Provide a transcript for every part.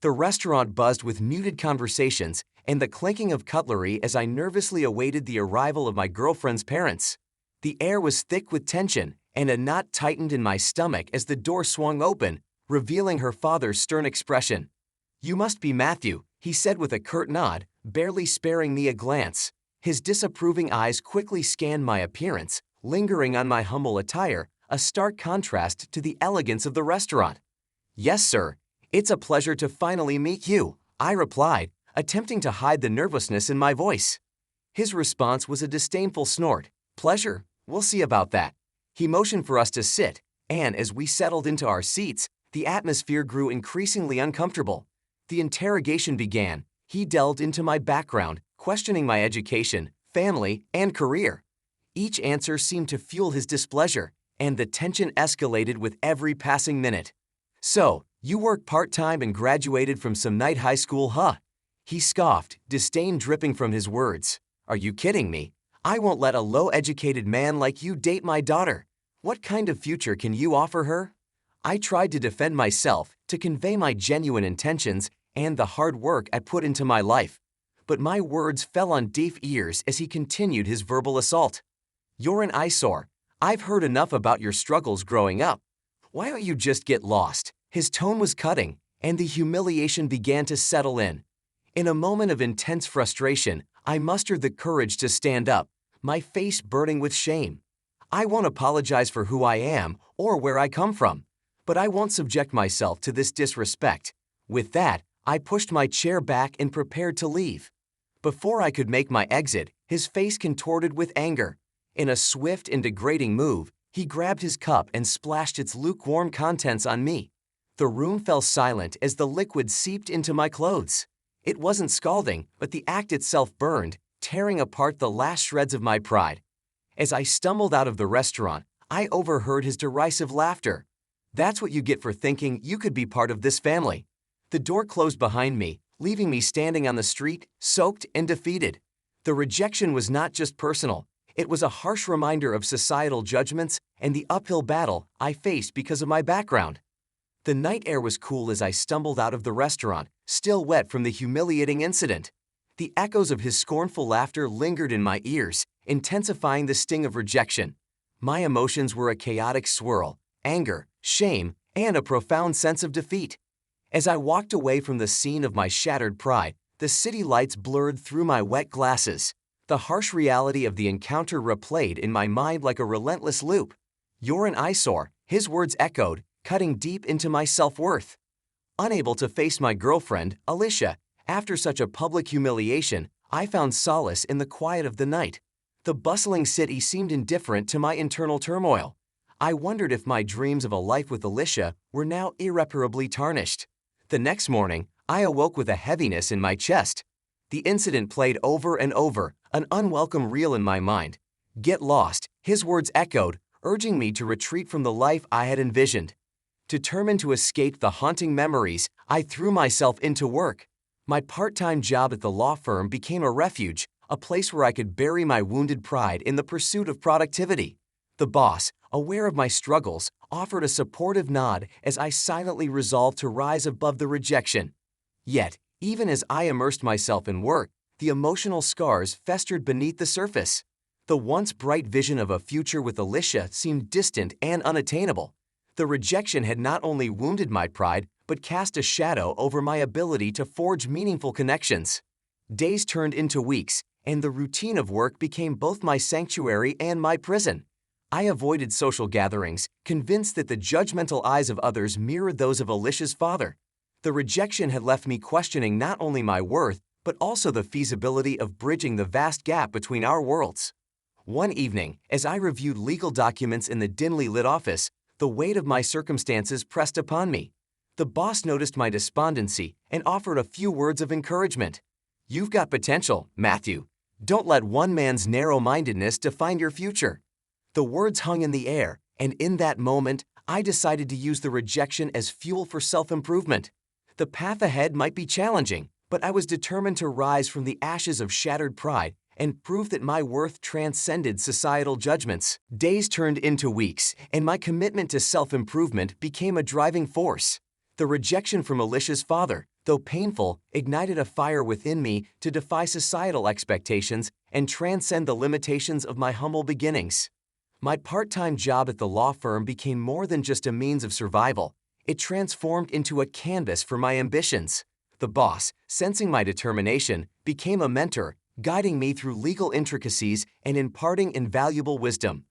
The restaurant buzzed with muted conversations and the clanking of cutlery as I nervously awaited the arrival of my girlfriend's parents. The air was thick with tension, and a knot tightened in my stomach as the door swung open, revealing her father's stern expression. "You must be Matthew," he said with a curt nod, barely sparing me a glance. His disapproving eyes quickly scanned my appearance, lingering on my humble attire, a stark contrast to the elegance of the restaurant. "Yes, sir. It's a pleasure to finally meet you," I replied, attempting to hide the nervousness in my voice. His response was a disdainful snort. "Pleasure? We'll see about that." He motioned for us to sit, and as we settled into our seats, the atmosphere grew increasingly uncomfortable. The interrogation began. He delved into my background, questioning my education, family, and career. Each answer seemed to fuel his displeasure, and the tension escalated with every passing minute. "So, you work part-time and graduated from some night high school, huh?" He scoffed, disdain dripping from his words. "Are you kidding me? I won't let a low-educated man like you date my daughter. What kind of future can you offer her?" I tried to defend myself, to convey my genuine intentions and the hard work I put into my life. But my words fell on deaf ears as he continued his verbal assault. "You're an eyesore. I've heard enough about your struggles growing up. Why don't you just get lost?" His tone was cutting, and the humiliation began to settle in. In a moment of intense frustration, I mustered the courage to stand up, my face burning with shame. "I won't apologize for who I am or where I come from, but I won't subject myself to this disrespect." With that, I pushed my chair back and prepared to leave. Before I could make my exit, his face contorted with anger. In a swift and degrading move, he grabbed his cup and splashed its lukewarm contents on me. The room fell silent as the liquid seeped into my clothes. It wasn't scalding, but the act itself burned, tearing apart the last shreds of my pride. As I stumbled out of the restaurant, I overheard his derisive laughter. "That's what you get for thinking you could be part of this family." The door closed behind me, leaving me standing on the street, soaked and defeated. The rejection was not just personal. It was a harsh reminder of societal judgments and the uphill battle I faced because of my background. The night air was cool as I stumbled out of the restaurant, still wet from the humiliating incident. The echoes of his scornful laughter lingered in my ears, intensifying the sting of rejection. My emotions were a chaotic swirl: anger, shame, and a profound sense of defeat. As I walked away from the scene of my shattered pride, the city lights blurred through my wet glasses. The harsh reality of the encounter replayed in my mind like a relentless loop. "You're an eyesore," his words echoed, cutting deep into my self-worth. Unable to face my girlfriend, Alicia, after such a public humiliation, I found solace in the quiet of the night. The bustling city seemed indifferent to my internal turmoil. I wondered if my dreams of a life with Alicia were now irreparably tarnished. The next morning, I awoke with a heaviness in my chest. The incident played over and over, an unwelcome reel in my mind. "Get lost," his words echoed, urging me to retreat from the life I had envisioned. Determined to escape the haunting memories, I threw myself into work. My part-time job at the law firm became a refuge, a place where I could bury my wounded pride in the pursuit of productivity. The boss, aware of my struggles, offered a supportive nod as I silently resolved to rise above the rejection. Yet, even as I immersed myself in work, the emotional scars festered beneath the surface. The once bright vision of a future with Alicia seemed distant and unattainable. The rejection had not only wounded my pride, but cast a shadow over my ability to forge meaningful connections. Days turned into weeks, and the routine of work became both my sanctuary and my prison. I avoided social gatherings, convinced that the judgmental eyes of others mirrored those of Alicia's father. The rejection had left me questioning not only my worth, but also the feasibility of bridging the vast gap between our worlds. One evening, as I reviewed legal documents in the dimly lit office, the weight of my circumstances pressed upon me. The boss noticed my despondency and offered a few words of encouragement. "You've got potential, Matthew. Don't let one man's narrow-mindedness define your future." The words hung in the air, and in that moment, I decided to use the rejection as fuel for self-improvement. The path ahead might be challenging, but I was determined to rise from the ashes of shattered pride and prove that my worth transcended societal judgments. Days turned into weeks, and my commitment to self-improvement became a driving force. The rejection from Alicia's father, though painful, ignited a fire within me to defy societal expectations and transcend the limitations of my humble beginnings. My part-time job at the law firm became more than just a means of survival. It transformed into a canvas for my ambitions. The boss, sensing my determination, became a mentor, guiding me through legal intricacies and imparting invaluable wisdom.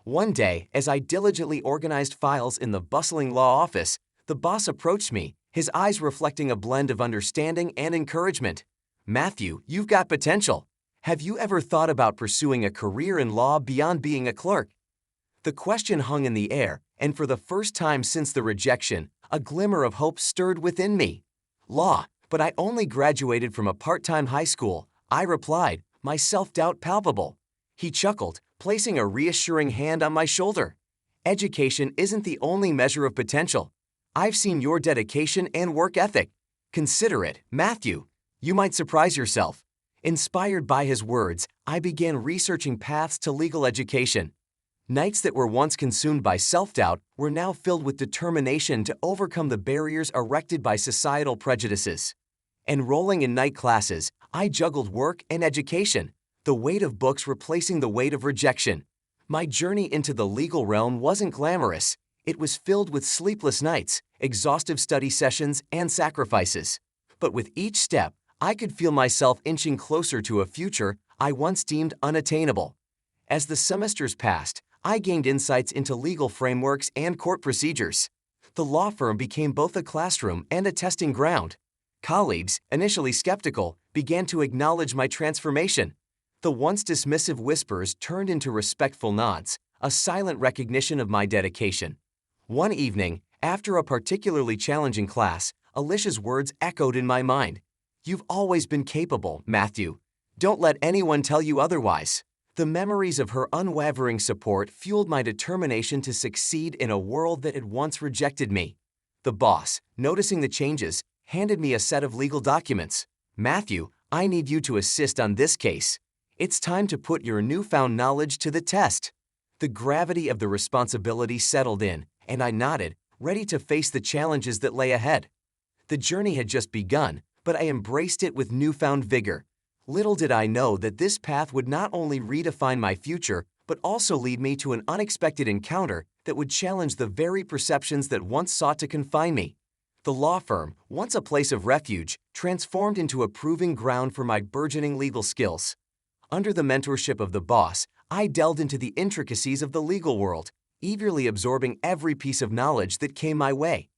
One day, as I diligently organized files in the bustling law office, the boss approached me, his eyes reflecting a blend of understanding and encouragement. "Matthew, you've got potential. Have you ever thought about pursuing a career in law beyond being a clerk?" The question hung in the air, and for the first time since the rejection, a glimmer of hope stirred within me. "Law, but I only graduated from a part-time high school," I replied, my self-doubt palpable. He chuckled, placing a reassuring hand on my shoulder. "Education isn't the only measure of potential. I've seen your dedication and work ethic. Consider it, Matthew. You might surprise yourself." Inspired by his words, I began researching paths to legal education. Nights that were once consumed by self-doubt were now filled with determination to overcome the barriers erected by societal prejudices. Enrolling in night classes, I juggled work and education, the weight of books replacing the weight of rejection. My journey into the legal realm wasn't glamorous. It was filled with sleepless nights, exhaustive study sessions, and sacrifices. But with each step, I could feel myself inching closer to a future I once deemed unattainable. As the semesters passed, I gained insights into legal frameworks and court procedures. The law firm became both a classroom and a testing ground. Colleagues, initially skeptical, began to acknowledge my transformation. The once dismissive whispers turned into respectful nods, a silent recognition of my dedication. One evening, after a particularly challenging class, Alicia's words echoed in my mind. "You've always been capable, Matthew. Don't let anyone tell you otherwise." The memories of her unwavering support fueled my determination to succeed in a world that had once rejected me. The boss, noticing the changes, handed me a set of legal documents. "Matthew, I need you to assist on this case. It's time to put your newfound knowledge to the test." The gravity of the responsibility settled in, and I nodded, ready to face the challenges that lay ahead. The journey had just begun, but I embraced it with newfound vigor. Little did I know that this path would not only redefine my future, but also lead me to an unexpected encounter that would challenge the very perceptions that once sought to confine me. The law firm, once a place of refuge, transformed into a proving ground for my burgeoning legal skills. Under the mentorship of the boss, I delved into the intricacies of the legal world, eagerly absorbing every piece of knowledge that came my way.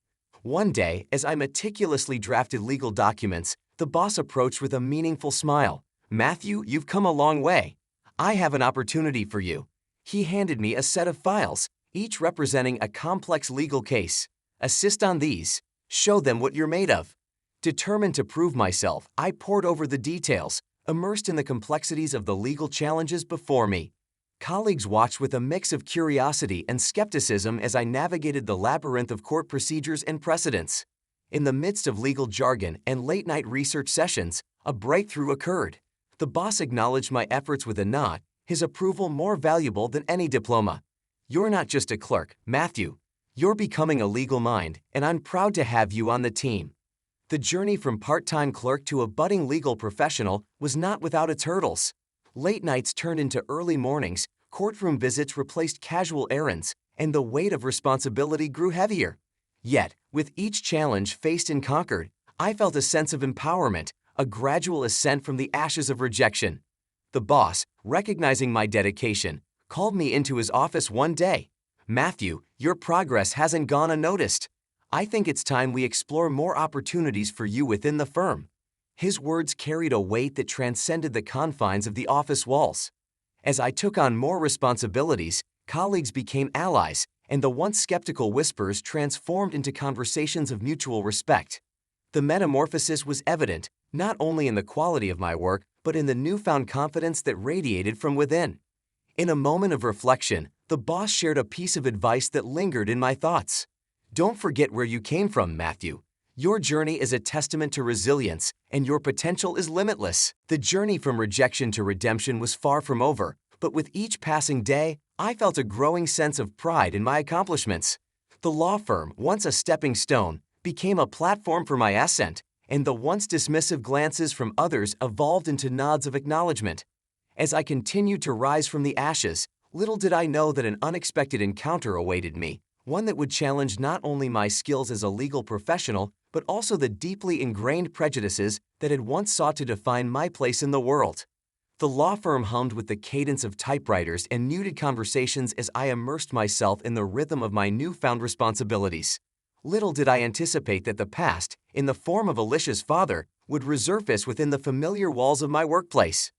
One day, as I meticulously drafted legal documents, the boss approached with a meaningful smile. "Matthew, you've come a long way. I have an opportunity for you." He handed me a set of files, each representing a complex legal case. "Assist on these. Show them what you're made of." Determined to prove myself, I pored over the details, immersed in the complexities of the legal challenges before me. Colleagues watched with a mix of curiosity and skepticism as I navigated the labyrinth of court procedures and precedents. In the midst of legal jargon and late-night research sessions, a breakthrough occurred. The boss acknowledged my efforts with a nod, his approval more valuable than any diploma. "You're not just a clerk, Matthew. You're becoming a legal mind, and I'm proud to have you on the team." The journey from part-time clerk to a budding legal professional was not without its hurdles. Late nights turned into early mornings, courtroom visits replaced casual errands, and the weight of responsibility grew heavier. Yet, with each challenge faced and conquered, I felt a sense of empowerment, a gradual ascent from the ashes of rejection. The boss, recognizing my dedication, called me into his office one day. "Matthew, your progress hasn't gone unnoticed. I think it's time we explore more opportunities for you within the firm." His words carried a weight that transcended the confines of the office walls. As I took on more responsibilities, colleagues became allies, and the once skeptical whispers transformed into conversations of mutual respect. The metamorphosis was evident, not only in the quality of my work, but in the newfound confidence that radiated from within. In a moment of reflection, the boss shared a piece of advice that lingered in my thoughts. "Don't forget where you came from, Matthew. Your journey is a testament to resilience, and your potential is limitless." The journey from rejection to redemption was far from over, but with each passing day, I felt a growing sense of pride in my accomplishments. The law firm, once a stepping stone, became a platform for my ascent, and the once dismissive glances from others evolved into nods of acknowledgement. As I continued to rise from the ashes, little did I know that an unexpected encounter awaited me, one that would challenge not only my skills as a legal professional, but also the deeply ingrained prejudices that had once sought to define my place in the world. The law firm hummed with the cadence of typewriters and muted conversations as I immersed myself in the rhythm of my newfound responsibilities. Little did I anticipate that the past, in the form of Alicia's father, would resurface within the familiar walls of my workplace.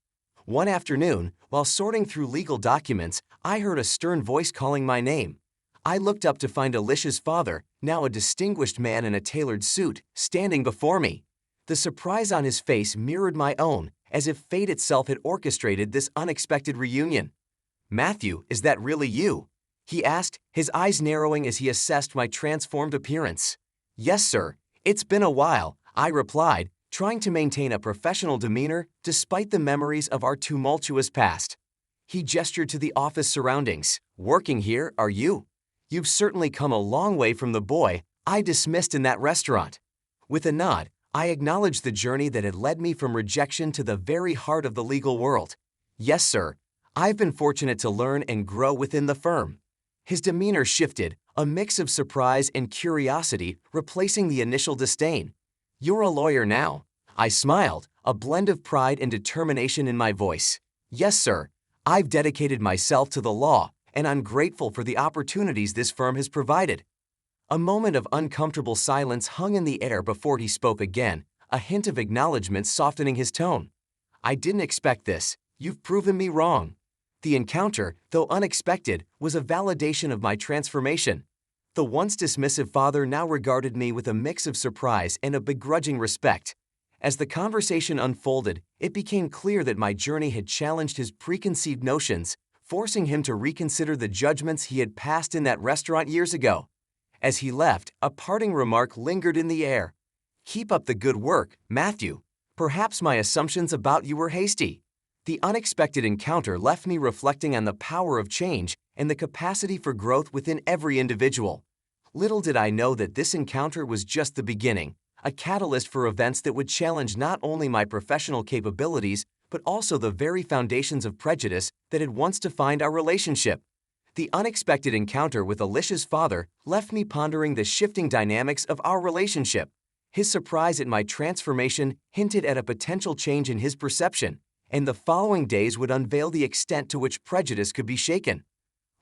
One afternoon, while sorting through legal documents, I heard a stern voice calling my name. I looked up to find Alicia's father, now a distinguished man in a tailored suit, standing before me. The surprise on his face mirrored my own, as if fate itself had orchestrated this unexpected reunion. "Matthew, is that really you?" he asked, his eyes narrowing as he assessed my transformed appearance. "Yes, sir. It's been a while," I replied, trying to maintain a professional demeanor despite the memories of our tumultuous past. He gestured to the office surroundings. "Working here, are you? You've certainly come a long way from the boy I dismissed in that restaurant." With a nod, I acknowledged the journey that had led me from rejection to the very heart of the legal world. "Yes, sir. I've been fortunate to learn and grow within the firm." His demeanor shifted, a mix of surprise and curiosity replacing the initial disdain. "You're a lawyer now." I smiled, a blend of pride and determination in my voice. "Yes, sir. I've dedicated myself to the law, and I'm grateful for the opportunities this firm has provided." A moment of uncomfortable silence hung in the air before he spoke again, a hint of acknowledgement softening his tone. "I didn't expect this. You've proven me wrong." The encounter, though unexpected, was a validation of my transformation. The once dismissive father now regarded me with a mix of surprise and a begrudging respect. As the conversation unfolded, it became clear that my journey had challenged his preconceived notions, forcing him to reconsider the judgments he had passed in that restaurant years ago. As he left, a parting remark lingered in the air. "Keep up the good work, Matthew. Perhaps my assumptions about you were hasty." The unexpected encounter left me reflecting on the power of change and the capacity for growth within every individual. Little did I know that this encounter was just the beginning, a catalyst for events that would challenge not only my professional capabilities, but also the very foundations of prejudice that had once defined our relationship. The unexpected encounter with Alicia's father left me pondering the shifting dynamics of our relationship. His surprise at my transformation hinted at a potential change in his perception, and the following days would unveil the extent to which prejudice could be shaken.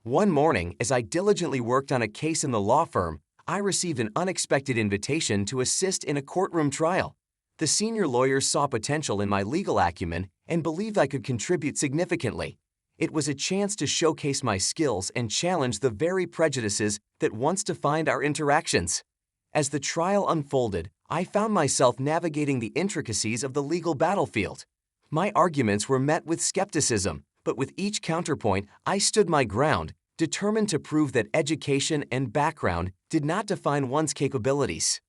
One morning, as I diligently worked on a case in the law firm, I received an unexpected invitation to assist in a courtroom trial. The senior lawyers saw potential in my legal acumen and believed I could contribute significantly. It was a chance to showcase my skills and challenge the very prejudices that once defined our interactions. As the trial unfolded, I found myself navigating the intricacies of the legal battlefield. My arguments were met with skepticism, but with each counterpoint, I stood my ground, determined to prove that education and background did not define one's capabilities.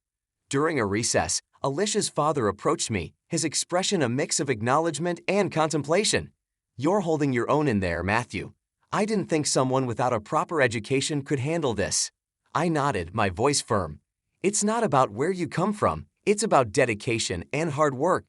During a recess, Alicia's father approached me, his expression a mix of acknowledgement and contemplation. "You're holding your own in there, Matthew. I didn't think someone without a proper education could handle this." I nodded, my voice firm. "It's not about where you come from, it's about dedication and hard work.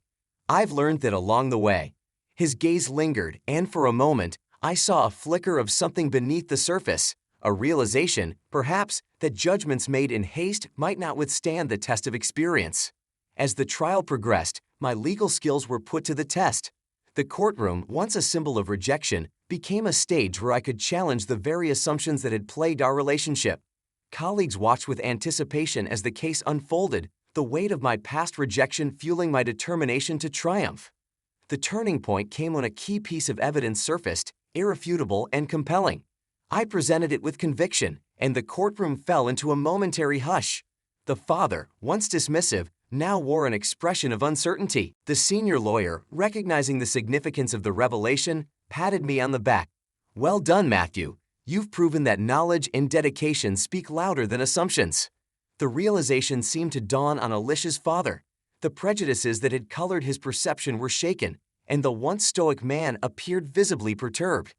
I've learned that along the way." His gaze lingered, and for a moment, I saw a flicker of something beneath the surface, a realization, perhaps, that judgments made in haste might not withstand the test of experience. As the trial progressed, my legal skills were put to the test. The courtroom, once a symbol of rejection, became a stage where I could challenge the very assumptions that had plagued our relationship. Colleagues watched with anticipation as the case unfolded, the weight of my past rejection fueling my determination to triumph. The turning point came when a key piece of evidence surfaced, irrefutable and compelling. I presented it with conviction, and the courtroom fell into a momentary hush. The father, once dismissive, now wore an expression of uncertainty. The senior lawyer, recognizing the significance of the revelation, patted me on the back. "Well done, Matthew. You've proven that knowledge and dedication speak louder than assumptions." The realization seemed to dawn on Alicia's father. The prejudices that had colored his perception were shaken, and the once stoic man appeared visibly perturbed.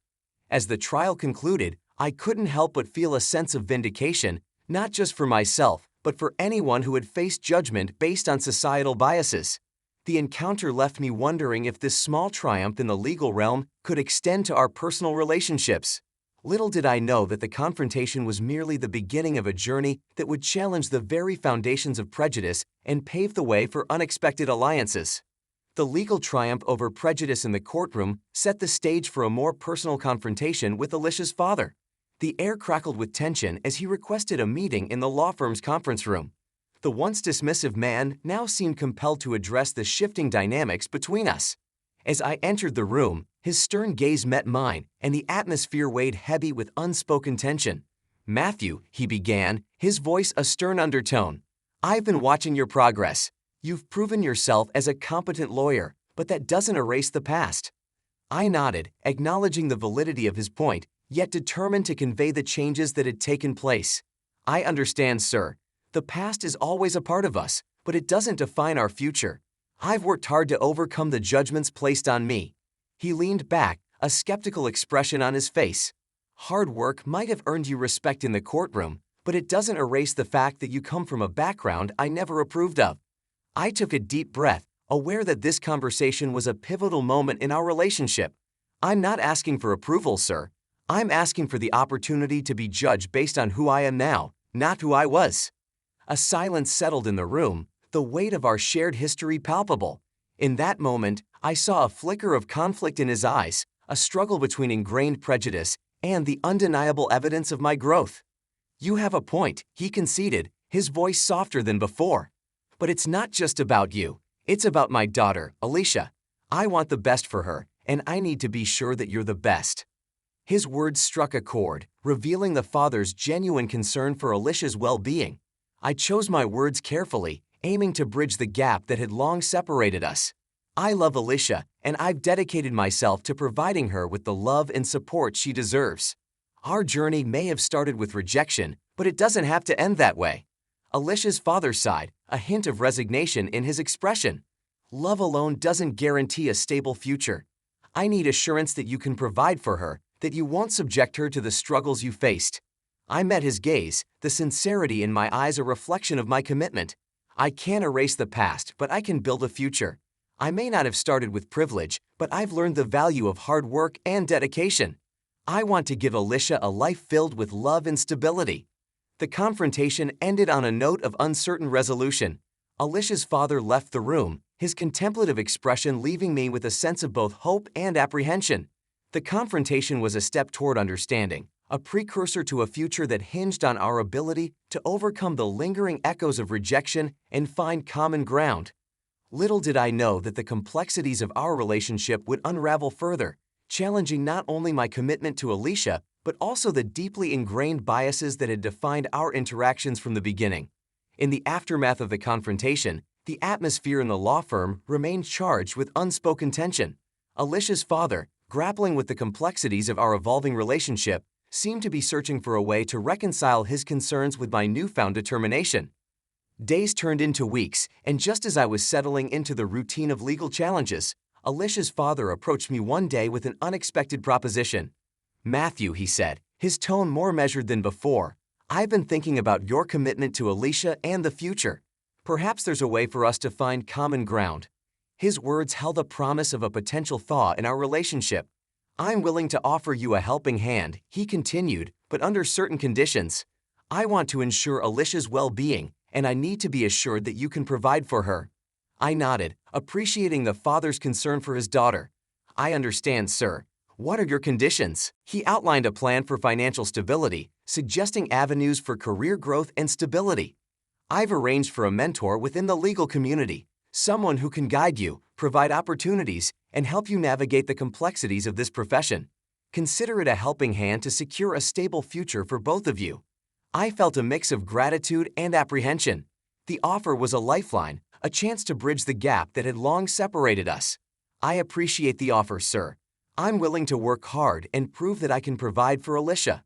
As the trial concluded, I couldn't help but feel a sense of vindication, not just for myself, but for anyone who had faced judgment based on societal biases. The encounter left me wondering if this small triumph in the legal realm could extend to our personal relationships. Little did I know that the confrontation was merely the beginning of a journey that would challenge the very foundations of prejudice and pave the way for unexpected alliances. The legal triumph over prejudice in the courtroom set the stage for a more personal confrontation with Alicia's father. The air crackled with tension as he requested a meeting in the law firm's conference room. The once dismissive man now seemed compelled to address the shifting dynamics between us. As I entered the room, his stern gaze met mine, and the atmosphere weighed heavy with unspoken tension. "Matthew," he began, his voice a stern undertone, "I've been watching your progress. You've proven yourself as a competent lawyer, but that doesn't erase the past." I nodded, acknowledging the validity of his point, yet determined to convey the changes that had taken place. "I understand, sir. The past is always a part of us, but it doesn't define our future. I've worked hard to overcome the judgments placed on me." He leaned back, a skeptical expression on his face. "Hard work might have earned you respect in the courtroom, but it doesn't erase the fact that you come from a background I never approved of." I took a deep breath, aware that this conversation was a pivotal moment in our relationship. "I'm not asking for approval, sir. I'm asking for the opportunity to be judged based on who I am now, not who I was." A silence settled in the room, the weight of our shared history palpable. In that moment, I saw a flicker of conflict in his eyes, a struggle between ingrained prejudice and the undeniable evidence of my growth. "You have a point," he conceded, his voice softer than before. "But it's not just about you. It's about my daughter, Alicia. I want the best for her, and I need to be sure that you're the best." His words struck a chord, revealing the father's genuine concern for Alicia's well-being. I chose my words carefully, aiming to bridge the gap that had long separated us. "I love Alicia, and I've dedicated myself to providing her with the love and support she deserves. Our journey may have started with rejection, but it doesn't have to end that way." Alicia's father sighed, a hint of resignation in his expression. "Love alone doesn't guarantee a stable future. I need assurance that you can provide for her, that you won't subject her to the struggles you faced." I met his gaze, the sincerity in my eyes a reflection of my commitment. "I can't erase the past, but I can build a future. I may not have started with privilege, but I've learned the value of hard work and dedication. I want to give Alicia a life filled with love and stability." The confrontation ended on a note of uncertain resolution. Alicia's father left the room, his contemplative expression leaving me with a sense of both hope and apprehension. The confrontation was a step toward understanding, a precursor to a future that hinged on our ability to overcome the lingering echoes of rejection and find common ground. Little did I know that the complexities of our relationship would unravel further, challenging not only my commitment to Alicia, but also the deeply ingrained biases that had defined our interactions from the beginning. In the aftermath of the confrontation, the atmosphere in the law firm remained charged with unspoken tension. Alicia's father, grappling with the complexities of our evolving relationship, seemed to be searching for a way to reconcile his concerns with my newfound determination. Days turned into weeks, and just as I was settling into the routine of legal challenges, Alicia's father approached me one day with an unexpected proposition. "Matthew," he said, his tone more measured than before, "I've been thinking about your commitment to Alicia and the future. Perhaps there's a way for us to find common ground." His words held the promise of a potential thaw in our relationship. "I'm willing to offer you a helping hand," he continued, "but under certain conditions. I want to ensure Alicia's well-being, and I need to be assured that you can provide for her." I nodded, appreciating the father's concern for his daughter. "I understand, sir. What are your conditions?" He outlined a plan for financial stability, suggesting avenues for career growth and stability. "I've arranged for a mentor within the legal community, someone who can guide you, provide opportunities, and help you navigate the complexities of this profession. Consider it a helping hand to secure a stable future for both of you." I felt a mix of gratitude and apprehension. The offer was a lifeline, a chance to bridge the gap that had long separated us. "I appreciate the offer, sir. I'm willing to work hard and prove that I can provide for Alicia."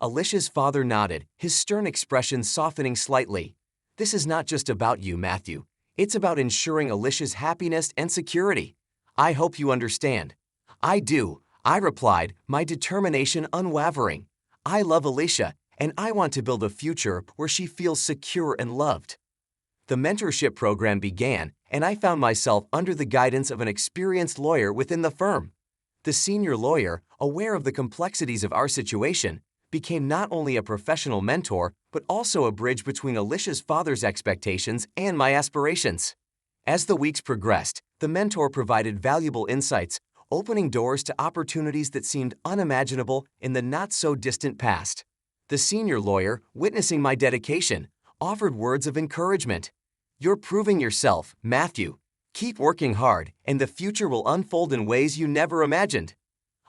Alicia's father nodded, his stern expression softening slightly. "This is not just about you, Matthew. It's about ensuring Alicia's happiness and security. I hope you understand." "I do," I replied, my determination unwavering. "I love Alicia, and I want to build a future where she feels secure and loved. The mentorship program began, and I found myself under the guidance of an experienced lawyer within the firm. The senior lawyer, aware of the complexities of our situation, became not only a professional mentor but also a bridge between Alicia's father's expectations and my aspirations. As the weeks progressed, the mentor provided valuable insights, opening doors to opportunities that seemed unimaginable in the not-so-distant past. The senior lawyer, witnessing my dedication, offered words of encouragement. "You're proving yourself, Matthew. Keep working hard, and the future will unfold in ways you never imagined."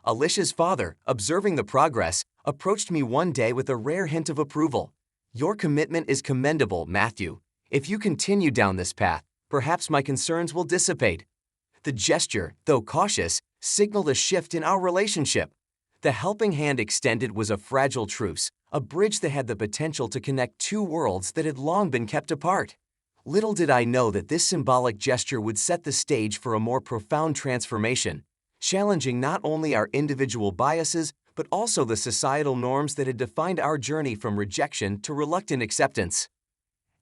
Alicia's father, observing the progress, approached me one day with a rare hint of approval. "Your commitment is commendable, Matthew. If you continue down this path, perhaps my concerns will dissipate." The gesture, though cautious, signaled a shift in our relationship. The helping hand extended was a fragile truce, a bridge that had the potential to connect two worlds that had long been kept apart. Little did I know that this symbolic gesture would set the stage for a more profound transformation, challenging not only our individual biases but also the societal norms that had defined our journey from rejection to reluctant acceptance.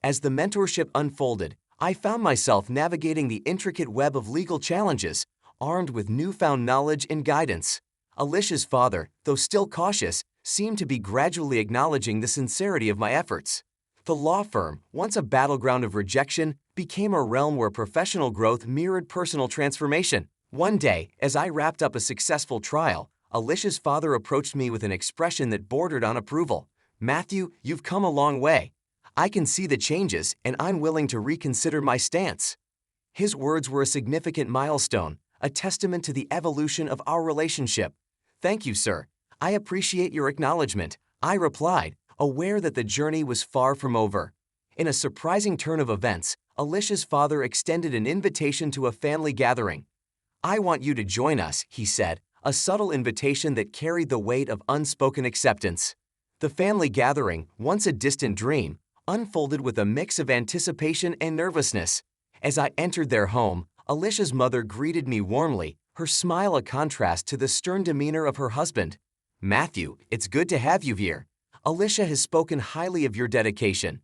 As the mentorship unfolded, I found myself navigating the intricate web of legal challenges, armed with newfound knowledge and guidance. Alicia's father, though still cautious, seemed to be gradually acknowledging the sincerity of my efforts. The law firm, once a battleground of rejection, became a realm where professional growth mirrored personal transformation. One day, as I wrapped up a successful trial, Alicia's father approached me with an expression that bordered on approval. "Matthew, you've come a long way. I can see the changes, and I'm willing to reconsider my stance." His words were a significant milestone, a testament to the evolution of our relationship. "Thank you, sir. I appreciate your acknowledgement," I replied, aware that the journey was far from over. In a surprising turn of events, Alicia's father extended an invitation to a family gathering. "I want you to join us," he said, a subtle invitation that carried the weight of unspoken acceptance. The family gathering, once a distant dream, unfolded with a mix of anticipation and nervousness. As I entered their home, Alicia's mother greeted me warmly, her smile a contrast to the stern demeanor of her husband. "Matthew, it's good to have you here. Alicia has spoken highly of your dedication."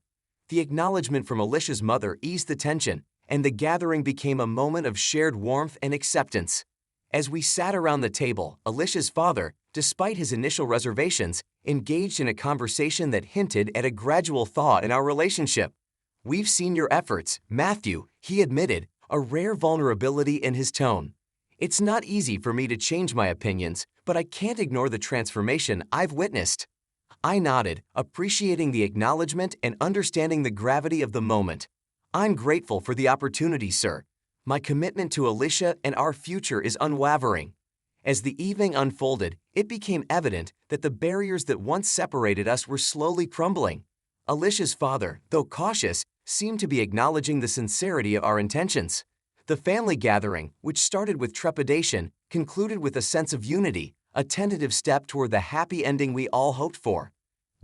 The acknowledgement from Alicia's mother eased the tension, and the gathering became a moment of shared warmth and acceptance. As we sat around the table, Alicia's father, despite his initial reservations, engaged in a conversation that hinted at a gradual thaw in our relationship. "We've seen your efforts, Matthew," he admitted, a rare vulnerability in his tone. "It's not easy for me to change my opinions, but I can't ignore the transformation I've witnessed." I nodded, appreciating the acknowledgement and understanding the gravity of the moment. "I'm grateful for the opportunity, sir. My commitment to Alicia and our future is unwavering." As the evening unfolded, it became evident that the barriers that once separated us were slowly crumbling. Alicia's father, though cautious, seemed to be acknowledging the sincerity of our intentions. The family gathering, which started with trepidation, concluded with a sense of unity, a tentative step toward the happy ending we all hoped for.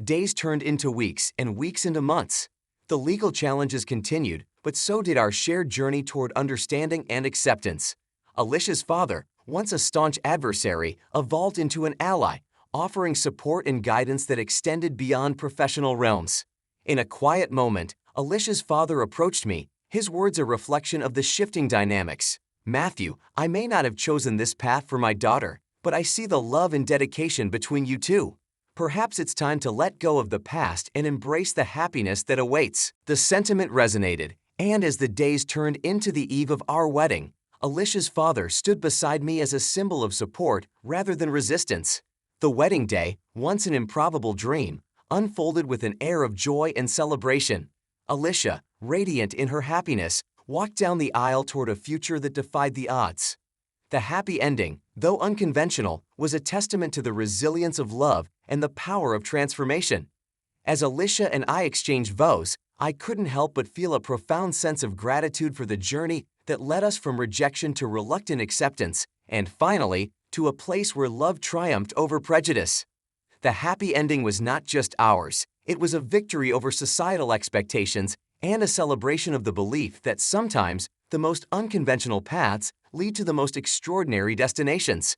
Days turned into weeks and weeks into months. The legal challenges continued, but so did our shared journey toward understanding and acceptance. Alicia's father, once a staunch adversary, evolved into an ally, offering support and guidance that extended beyond professional realms. In a quiet moment, Alicia's father approached me, his words a reflection of the shifting dynamics. "Matthew, I may not have chosen this path for my daughter, but I see the love and dedication between you two. Perhaps it's time to let go of the past and embrace the happiness that awaits." The sentiment resonated, and as the days turned into the eve of our wedding, Alicia's father stood beside me as a symbol of support rather than resistance. The wedding day, once an improbable dream, unfolded with an air of joy and celebration. Alicia, radiant in her happiness, walked down the aisle toward a future that defied the odds. The happy ending, though unconventional, was a testament to the resilience of love and the power of transformation. As Alicia and I exchanged vows, I couldn't help but feel a profound sense of gratitude for the journey that led us from rejection to reluctant acceptance, and finally, to a place where love triumphed over prejudice. The happy ending was not just ours, it was a victory over societal expectations and a celebration of the belief that sometimes the most unconventional paths lead to the most extraordinary destinations.